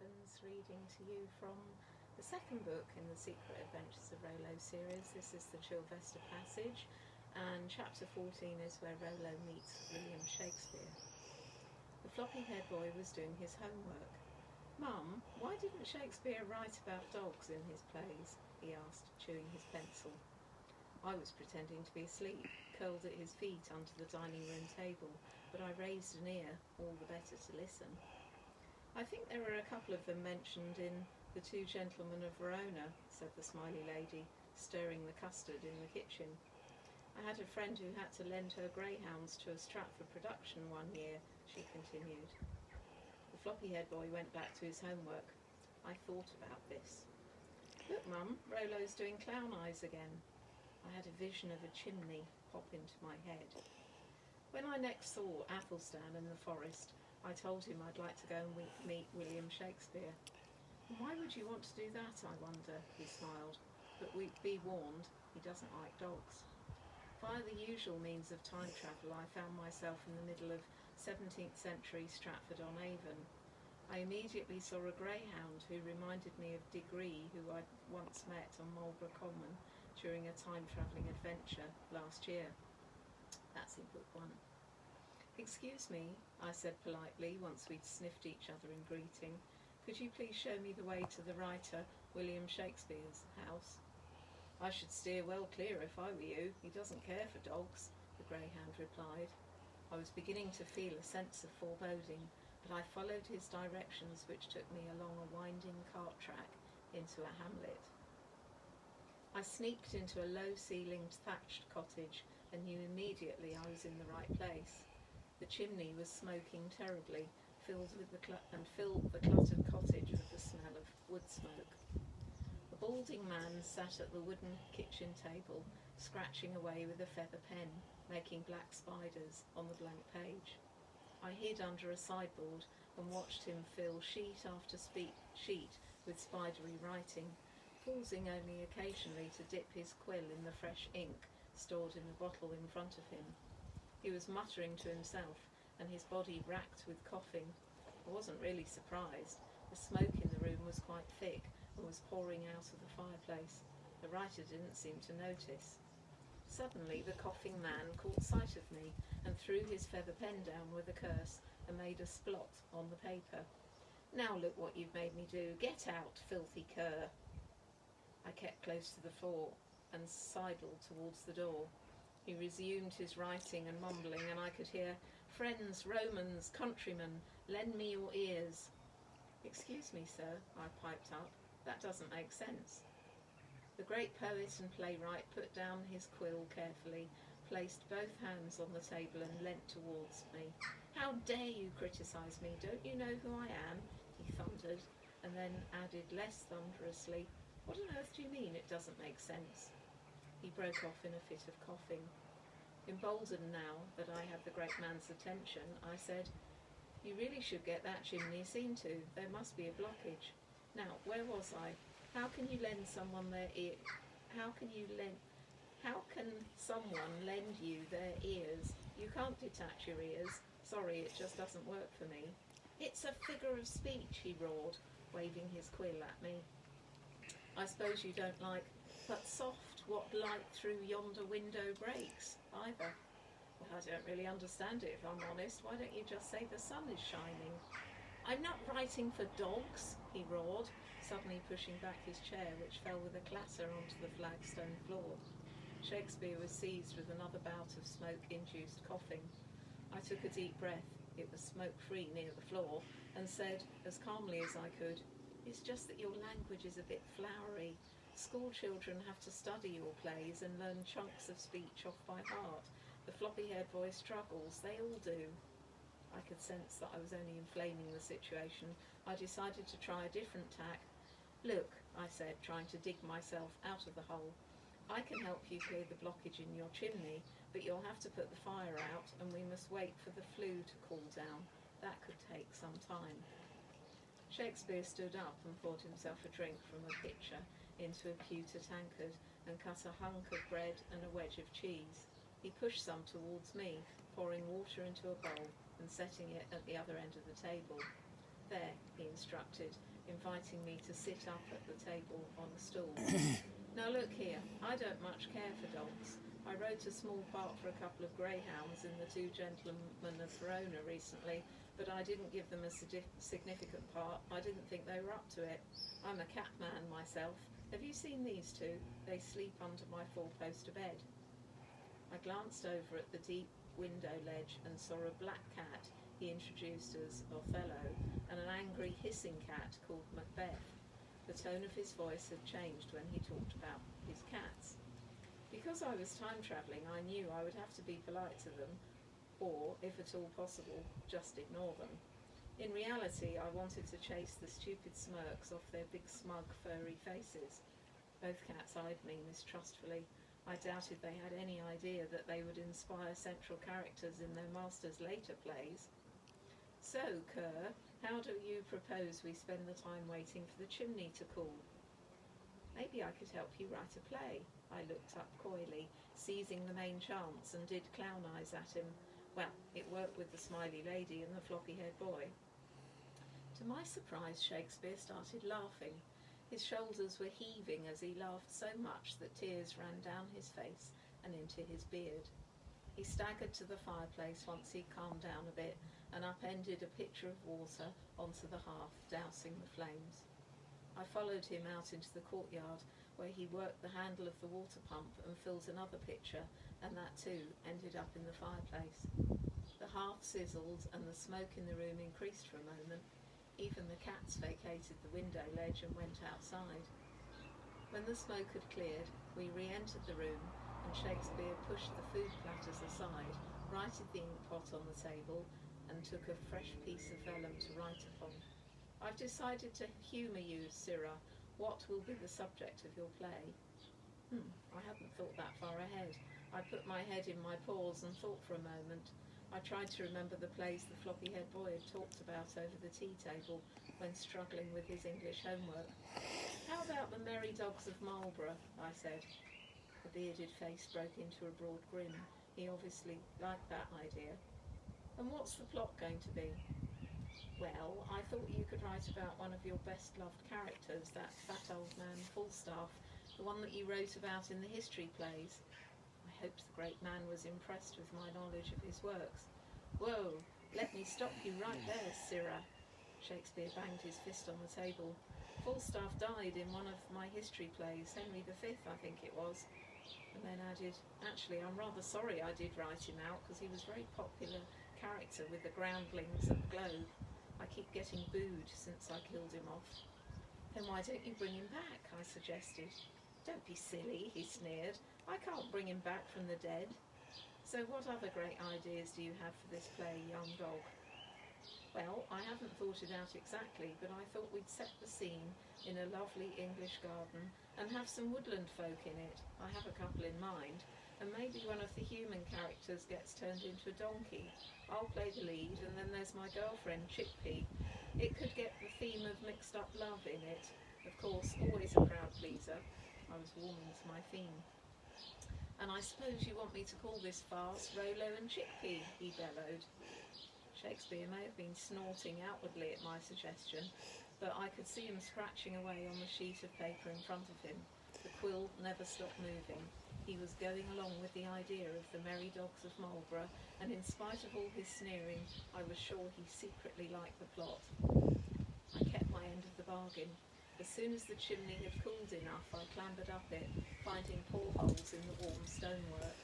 Evans reading to you from the second book in the Secret Adventures of Rolo series. This is the Chilvester Passage, and chapter 14 is where Rolo meets William Shakespeare. The floppy-haired boy was doing his homework. "Mum, why didn't Shakespeare write about dogs in his plays?" he asked, chewing his pencil. I was pretending to be asleep, curled at his feet under the dining room table, but I raised an ear, all the better to listen. "I think there were a couple of them mentioned in The Two Gentlemen of Verona," said the smiley lady, stirring the custard in the kitchen. "I had a friend who had to lend her greyhounds to a Stratford production one year," she continued. The floppy-haired boy went back to his homework. I thought about this. "Look, Mum, Rolo's doing clown eyes again." I had a vision of a chimney pop into my head. When I next saw Athelstan in the forest, I told him I'd like to go and meet William Shakespeare. "Why would you want to do that, I wonder?" he smiled. "But be warned, he doesn't like dogs." Via the usual means of time travel, I found myself in the middle of 17th century Stratford-on-Avon. I immediately saw a greyhound who reminded me of Degree, who I'd once met on Marlborough Common during a time-travelling adventure last year. That's in book 1. "Excuse me," I said politely, once we'd sniffed each other in greeting. "Could you please show me the way to the writer William Shakespeare's house?" "I should steer well clear if I were you. He doesn't care for dogs," the greyhound replied. I was beginning to feel a sense of foreboding, but I followed his directions, which took me along a winding cart track into a hamlet. I sneaked into a low-ceilinged thatched cottage and knew immediately I was in the right place. The chimney was smoking terribly, filled the cluttered cottage with the smell of wood smoke. A balding man sat at the wooden kitchen table, scratching away with a feather pen, making black spiders on the blank page. I hid under a sideboard and watched him fill sheet after sheet with spidery writing, pausing only occasionally to dip his quill in the fresh ink stored in the bottle in front of him. He was muttering to himself, and his body racked with coughing. I wasn't really surprised. The smoke in the room was quite thick and was pouring out of the fireplace. The writer didn't seem to notice. Suddenly the coughing man caught sight of me and threw his feather pen down with a curse and made a splot on the paper. "Now look what you've made me do. Get out, filthy cur." I kept close to the floor and sidled towards the door. He resumed his writing and mumbling, and I could hear, "Friends, Romans, countrymen, lend me your ears." "Excuse me, sir," I piped up. "That doesn't make sense." The great poet and playwright put down his quill carefully, placed both hands on the table and leant towards me. "How dare you criticise me? Don't you know who I am?" he thundered, and then added less thunderously, "What on earth do you mean it doesn't make sense?" He broke off in a fit of coughing. Emboldened now that I had the great man's attention, I said, "You really should get that chimney seen to. There must be a blockage. Now, where was I? How can you lend someone their ear? How can someone lend you their ears? You can't detach your ears. Sorry, it just doesn't work for me." "It's a figure of speech," he roared, waving his quill at me. "I suppose you don't like 'But soft, what light through yonder window breaks' either." "Well, I don't really understand it, if I'm honest. Why don't you just say the sun is shining?" "I'm not writing for dogs," he roared, suddenly pushing back his chair, which fell with a clatter onto the flagstone floor. Shakespeare was seized with another bout of smoke-induced coughing. I took a deep breath, it was smoke-free near the floor, and said, as calmly as I could, "It's just that your language is a bit flowery. School children have to study your plays and learn chunks of speech off by heart. The floppy-haired boy struggles, they all do." I could sense that I was only inflaming the situation. I decided to try a different tack. "Look," I said, trying to dig myself out of the hole, "I can help you clear the blockage in your chimney, but you'll have to put the fire out, and we must wait for the flue to cool down. That could take some time." Shakespeare stood up and poured himself a drink from a pitcher into a pewter tankard and cut a hunk of bread and a wedge of cheese. He pushed some towards me, pouring water into a bowl and setting it at the other end of the table. "There," he instructed, inviting me to sit up at the table on a stool. Now look here, I don't much care for dogs. I wrote a small part for a couple of greyhounds in The Two Gentlemen of Verona recently, but I didn't give them a significant part. I didn't think they were up to it. I'm a cat man myself. Have you seen these two? They sleep under my four-poster bed. I glanced over at the deep window ledge and saw a black cat he introduced as Othello and an angry hissing cat called Macbeth. The tone of his voice had changed when he talked about his cats. Because I was time travelling, I knew I would have to be polite to them, or, if at all possible, just ignore them. In reality, I wanted to chase the stupid smirks off their big, smug, furry faces. Both cats eyed me mistrustfully. I doubted they had any idea that they would inspire central characters in their master's later plays. So, Kerr, how do you propose we spend the time waiting for the chimney to cool? Maybe I could help you write a play. I looked up coyly, seizing the main chance, and did clown eyes at him. Well, it worked with the smiley lady and the floppy-haired boy. To my surprise, Shakespeare started laughing. His shoulders were heaving as he laughed so much that tears ran down his face and into his beard. He staggered to the fireplace once he'd calmed down a bit and upended a pitcher of water onto the hearth, dousing the flames. I followed him out into the courtyard, where he worked the handle of the water pump and filled another pitcher, and that too ended up in the fireplace. The hearth sizzled and the smoke in the room increased for a moment. Even the cats vacated the window ledge and went outside. When the smoke had cleared, we re-entered the room, and Shakespeare pushed the food platters aside, righted the ink pot on the table, and took a fresh piece of vellum to write upon. I've decided to humour you, Sirrah. What will be the subject of your play? I hadn't thought that far ahead. I put my head in my paws and thought for a moment. I tried to remember the plays the floppy-haired boy had talked about over the tea table when struggling with his English homework. How about the Merry Dogs of Marlborough? I said. The bearded face broke into a broad grin. He obviously liked that idea. And what's the plot going to be? Well, I thought you could write about one of your best-loved characters, that fat old man Falstaff, the one that you wrote about in the history plays. I hoped the great man was impressed with my knowledge of his works. Whoa, let me stop you right there, Sirrah. Shakespeare banged his fist on the table. Falstaff died in one of my history plays, Henry V, I think it was. And then added, actually, I'm rather sorry I did write him out, because he was a very popular character with the groundlings at the Globe. I keep getting booed since I killed him off. Then why don't you bring him back? I suggested. Don't be silly, he sneered. I can't bring him back from the dead. So what other great ideas do you have for this play, young dog? Well, I haven't thought it out exactly, but I thought we'd set the scene in a lovely English garden and have some woodland folk in it. I have a couple in mind, and maybe one of the human characters gets turned into a donkey. I'll play the lead, and then there's my girlfriend, Chickpea. It could get the theme of mixed up love in it. Of course, always a crowd pleaser. I was warming to my theme. And I suppose you want me to call this farce Rolo and Chickpea, he bellowed. Shakespeare may have been snorting outwardly at my suggestion, but I could see him scratching away on the sheet of paper in front of him. The quill never stopped moving. He was going along with the idea of the Merry Dogs of Marlborough, and in spite of all his sneering, I was sure he secretly liked the plot. I kept my end of the bargain. As soon as the chimney had cooled enough, I clambered up it, finding poreholes in the warm stonework.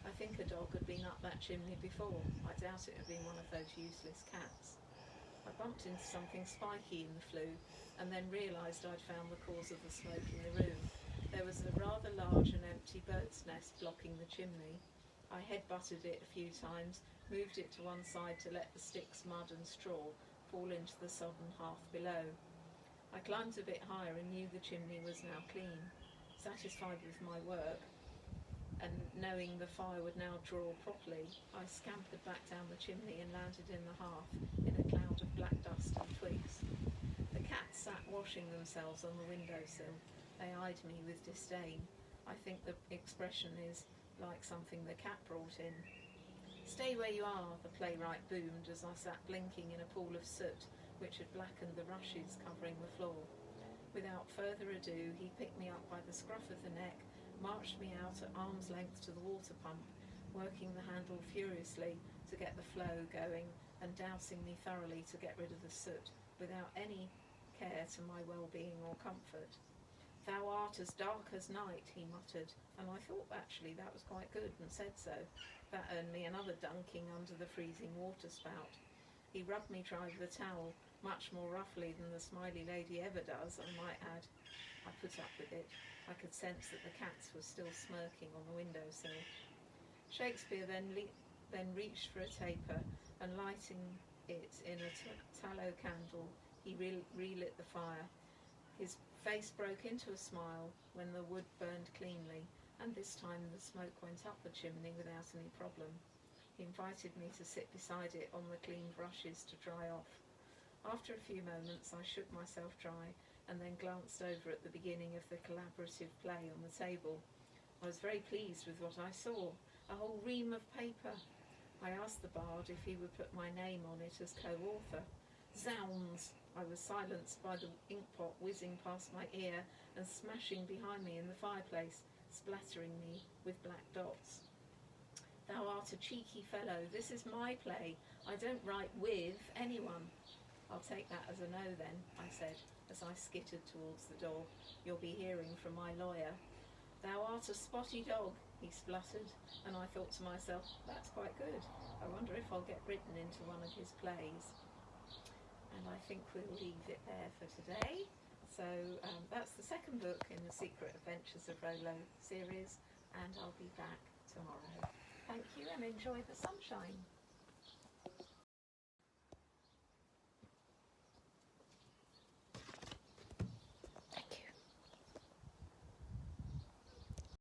I think a dog had been up that chimney before. I doubt it had been one of those useless cats. I bumped into something spiky in the flue, and then realised I'd found the cause of the smoke in the room. There was a rather large and empty bird's nest blocking the chimney. I head-butted it a few times, moved it to one side to let the sticks, mud and straw fall into the sodden hearth below. I climbed a bit higher and knew the chimney was now clean. Satisfied with my work, and knowing the fire would now draw properly, I scampered back down the chimney and landed in the hearth in a cloud of black dust and twigs. The cats sat washing themselves on the windowsill. They eyed me with disdain. I think the expression is like something the cat brought in. Stay where you are, the playwright boomed as I sat blinking in a pool of soot which had blackened the rushes covering the floor. Without further ado, he picked me up by the scruff of the neck, marched me out at arm's length to the water pump, working the handle furiously to get the flow going and dousing me thoroughly to get rid of the soot, without any care to my well-being or comfort. "Thou art as dark as night," he muttered, and I thought actually that was quite good and said so. That earned me another dunking under the freezing water spout. He rubbed me dry with a towel, much more roughly than the smiley lady ever does, I might add. I put up with it. I could sense that the cats were still smirking on the windowsill. Shakespeare then reached for a taper, and lighting it in a tallow candle, he relit the fire. His face broke into a smile when the wood burned cleanly, and this time the smoke went up the chimney without any problem. He invited me to sit beside it on the cleaned rushes to dry off. After a few moments I shook myself dry and then glanced over at the beginning of the collaborative play on the table. I was very pleased with what I saw, a whole ream of paper. I asked the bard if he would put my name on it as co-author. Zounds! I was silenced by the inkpot whizzing past my ear and smashing behind me in the fireplace, splattering me with black dots. "Thou art a cheeky fellow. This is my play. I don't write with anyone." "I'll take that as a no then," I said, as I skittered towards the door. "You'll be hearing from my lawyer." "Thou art a spotty dog," he spluttered, and I thought to myself, that's quite good. I wonder if I'll get written into one of his plays. And I think we'll leave it there for today. So that's the second book in the Secret Adventures of Rolo series, and I'll be back tomorrow. Thank you and enjoy the sunshine.